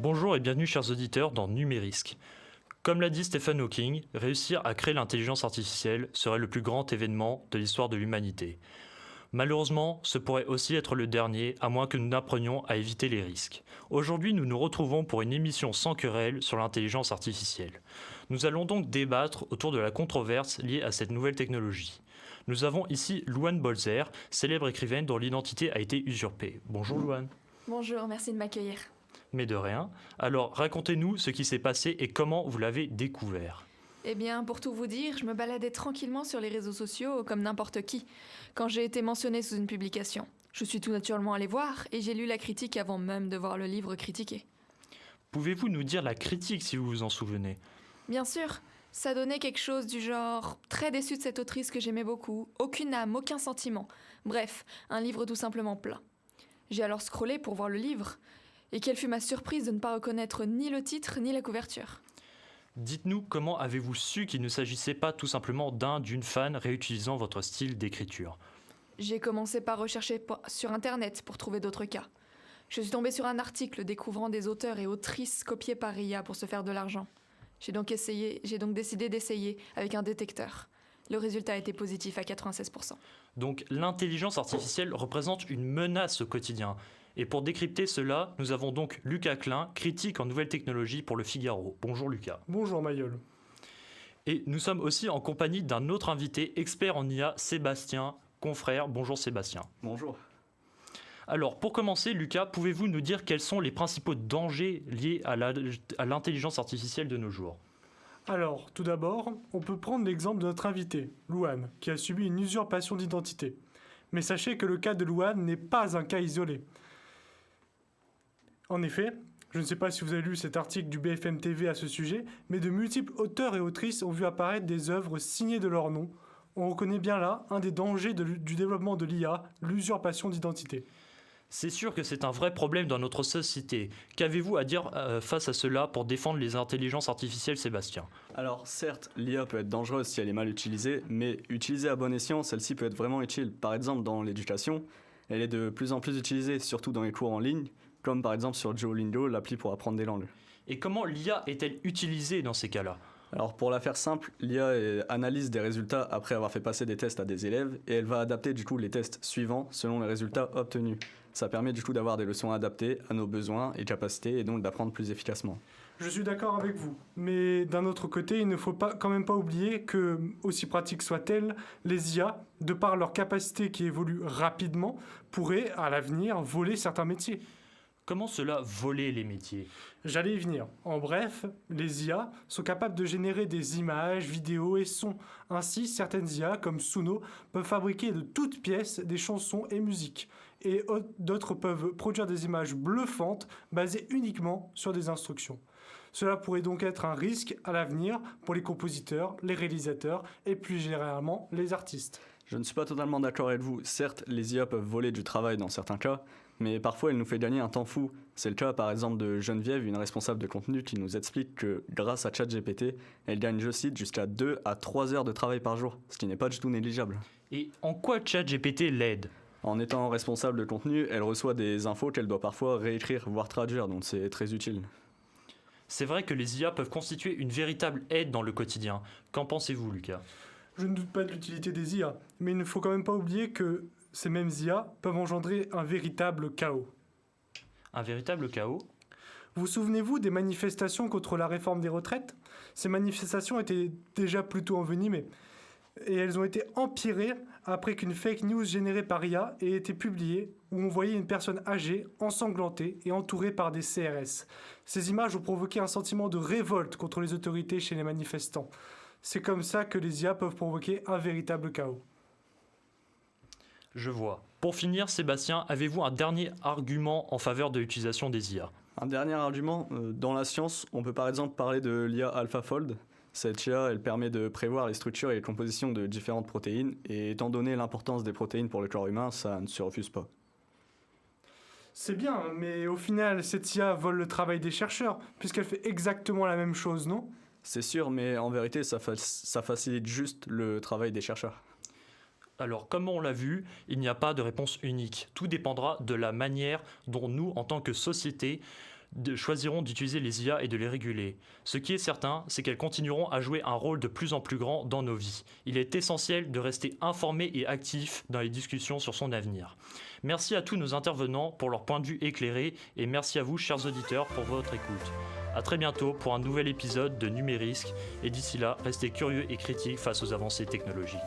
Bonjour et bienvenue chers auditeurs dans Numérisque. Comme l'a dit Stephen Hawking, réussir à créer l'intelligence artificielle serait le plus grand événement de l'histoire de l'humanité. Malheureusement, ce pourrait aussi être le dernier, à moins que nous n'apprenions à éviter les risques. Aujourd'hui, nous nous retrouvons pour une émission sans querelle sur l'intelligence artificielle. Nous allons donc débattre autour de la controverse liée à cette nouvelle technologie. Nous avons ici Louane Bolzer, célèbre écrivaine dont l'identité a été usurpée. Bonjour Louane. Bonjour, merci de m'accueillir. Mais de rien. Alors, racontez-nous ce qui s'est passé et comment vous l'avez découvert. Eh bien, pour tout vous dire, je me baladais tranquillement sur les réseaux sociaux comme n'importe qui, quand j'ai été mentionnée sous une publication. Je suis tout naturellement allée voir et j'ai lu la critique avant même de voir le livre critiqué. Pouvez-vous nous dire la critique si vous vous en souvenez ? Bien sûr, ça donnait quelque chose du genre « très déçu de cette autrice que j'aimais beaucoup, aucune âme, aucun sentiment ». Bref, un livre tout simplement plat. J'ai alors scrollé pour voir le livre, et quelle fut ma surprise de ne pas reconnaître ni le titre ni la couverture. Dites-nous comment avez-vous su qu'il ne s'agissait pas tout simplement d'une fan réutilisant votre style d'écriture ? J'ai commencé par rechercher sur Internet pour trouver d'autres cas. Je suis tombée sur un article découvrant des auteurs et autrices copiés par IA pour se faire de l'argent. J'ai donc décidé d'essayer avec un détecteur. Le résultat a été positif à 96%. Donc l'intelligence artificielle représente une menace au quotidien. Et pour décrypter cela, nous avons donc Lucas Klein, critique en nouvelles technologies pour Le Figaro. Bonjour Lucas. Bonjour Mayol. Et nous sommes aussi en compagnie d'un autre invité, expert en IA, Sébastien, confrère. Bonjour Sébastien. Bonjour. Alors pour commencer, Lucas, pouvez-vous nous dire quels sont les principaux dangers liés à l'intelligence artificielle de nos jours ? Alors, tout d'abord, on peut prendre l'exemple de notre invité, Louane, qui a subi une usurpation d'identité. Mais sachez que le cas de Louane n'est pas un cas isolé. En effet, je ne sais pas si vous avez lu cet article du BFM TV à ce sujet, mais de multiples auteurs et autrices ont vu apparaître des œuvres signées de leur nom. On reconnaît bien là un des dangers du développement de l'IA, l'usurpation d'identité. C'est sûr que c'est un vrai problème dans notre société. Qu'avez-vous à dire face à cela pour défendre les intelligences artificielles, Sébastien ? Alors certes, l'IA peut être dangereuse si elle est mal utilisée, mais utilisée à bon escient, celle-ci peut être vraiment utile. Par exemple, dans l'éducation, elle est de plus en plus utilisée, surtout dans les cours en ligne, comme par exemple sur Duolingo, l'appli pour apprendre des langues. Et comment l'IA est-elle utilisée dans ces cas-là ? Alors pour la faire simple, l'IA analyse des résultats après avoir fait passer des tests à des élèves et elle va adapter du coup les tests suivants selon les résultats obtenus. Ça permet du coup d'avoir des leçons adaptées à nos besoins et capacités et donc d'apprendre plus efficacement. Je suis d'accord avec vous, mais d'un autre côté, il ne faut quand même pas oublier que, aussi pratiques soient-elles, les IA, de par leur capacité qui évolue rapidement, pourraient à l'avenir voler certains métiers. Comment cela voler les métiers ? J'allais y venir. En bref, les IA sont capables de générer des images, vidéos et sons. Ainsi, certaines IA, comme Suno, peuvent fabriquer de toutes pièces des chansons et musiques. Et d'autres peuvent produire des images bluffantes basées uniquement sur des instructions. Cela pourrait donc être un risque à l'avenir pour les compositeurs, les réalisateurs et plus généralement les artistes. Je ne suis pas totalement d'accord avec vous. Certes, les IA peuvent voler du travail dans certains cas, mais parfois elle nous fait gagner un temps fou. C'est le cas par exemple de Geneviève, une responsable de contenu qui nous explique que grâce à ChatGPT, elle gagne, je cite, jusqu'à 2 à 3 heures de travail par jour, ce qui n'est pas du tout négligeable. Et en quoi ChatGPT l'aide ? En étant responsable de contenu, elle reçoit des infos qu'elle doit parfois réécrire, voire traduire, donc c'est très utile. C'est vrai que les IA peuvent constituer une véritable aide dans le quotidien. Qu'en pensez-vous, Lucas ? Je ne doute pas de l'utilité des IA, mais il ne faut quand même pas oublier que ces mêmes IA peuvent engendrer un véritable chaos. Un véritable chaos ? Vous souvenez-vous des manifestations contre la réforme des retraites ? Ces manifestations étaient déjà plutôt envenimées, et elles ont été empirées après qu'une fake news générée par IA ait été publiée où on voyait une personne âgée, ensanglantée et entourée par des CRS. Ces images ont provoqué un sentiment de révolte contre les autorités chez les manifestants. C'est comme ça que les IA peuvent provoquer un véritable chaos. Je vois. Pour finir, Sébastien, avez-vous un dernier argument en faveur de l'utilisation des IA ? Un dernier argument, dans la science, on peut par exemple parler de l'IA AlphaFold. Cette IA, elle permet de prévoir les structures et les compositions de différentes protéines, et étant donné l'importance des protéines pour le corps humain, ça ne se refuse pas. C'est bien, mais au final, cette IA vole le travail des chercheurs, puisqu'elle fait exactement la même chose, non ? C'est sûr, mais en vérité, ça facilite juste le travail des chercheurs. Alors, comme on l'a vu, il n'y a pas de réponse unique. Tout dépendra de la manière dont nous, en tant que société, choisiront d'utiliser les IA et de les réguler. Ce qui est certain, c'est qu'elles continueront à jouer un rôle de plus en plus grand dans nos vies. Il est essentiel de rester informé et actif dans les discussions sur son avenir. Merci à tous nos intervenants pour leur point de vue éclairé et merci à vous, chers auditeurs, pour votre écoute. A très bientôt pour un nouvel épisode de Numérisque et d'ici là, restez curieux et critiques face aux avancées technologiques.